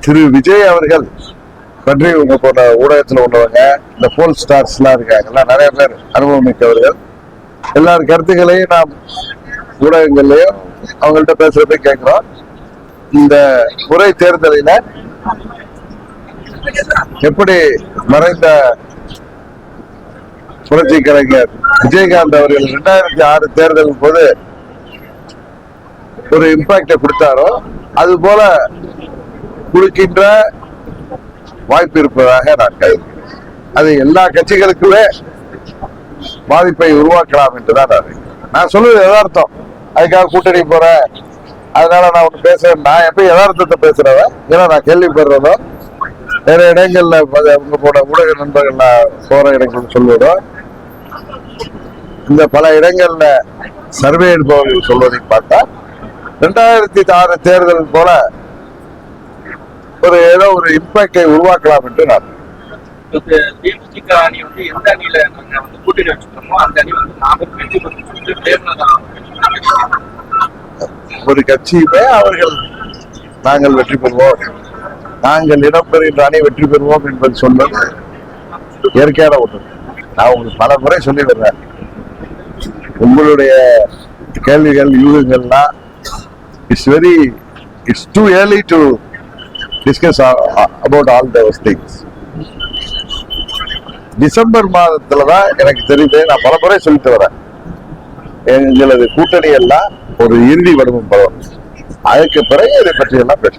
திரு விஜய் அவர்கள் பற்றி உங்க போன்ற ஊடகத்தில் உள்ளவங்க, இந்த போல் ஸ்டார்ஸ் எல்லாம் இருக்காங்க, நிறைய பேர் அனுபவம் மிக்கவர்கள், எல்லார் கருத்துக்களையும் நாம் ஊடகங்கள்லயும் அவங்கள்ட்ட பேசுறதை கேட்கிறோம். இந்த முறை தேர்தலில் எப்படி மறைந்த புரட்சி கலைஞர் விஜயகாந்த் அவர்கள் 2006 தேர்தலின் போது ஒரு இம்பாக்டை கொடுத்தாரோ அது போல கொடுக்கின்ற வாய்ப்பு இருப்பதாக நான் கருதுகிறேன். அது எல்லா கட்சிகளுக்குமே பாதிப்பை உருவாக்கலாம் என்றுதான் நான் சொல்லுவது யதார்த்தம். அதுக்காக கூட்டணி போறேன், அதனால நான் ஒண்ணு பேசுறேன். நான் எப்ப யதார்த்தத்தை பேசுறவன், ஏன்னா நான் கேள்விப்படுறதோ நிறைய இடங்கள்ல உங்க போன ஊடக நண்பர்கள் போற இடங்கள் சொல்வதோ, இந்த பல இடங்கள்ல சர்வே எடுப்பவர்கள் சொல்வதை பார்த்தா 2006 தேர்தல் போல ஏதோ ஒரு இம்பாக்டை உருவாக்கலாம் என்று நான் தேமுதிக அணி வந்து எந்த அணியில நாங்க வந்து கூட்டணி வச்சுக்கிறோமோ அந்த அணி வந்து நாங்கள் வெற்றி பெறும் ஒரு கட்சியுமே அவர்கள் நாங்கள் வெற்றி பெறுவோம், நாங்கள் இடம்பெறுகின்ற அணி வெற்றி பெறுவோம் என்பது சொல்வது இயற்கையான ஒன்று. நான் உங்களுக்கு பல முறை சொல்லி வர்றேன், உங்களுடைய கேள்விகள் யூகங்கள்லாம் it's too early to discuss about all those things. December மாதத்துலதான் எனக்கு தெரியுது, நான் பல முறை சொல்லிட்டு வரேன், எங்களது கூட்டணி எல்லாம் ஒரு இறுதி வடிவம் படம், அதுக்கு பிறகு இதை பற்றி எல்லாம் பேச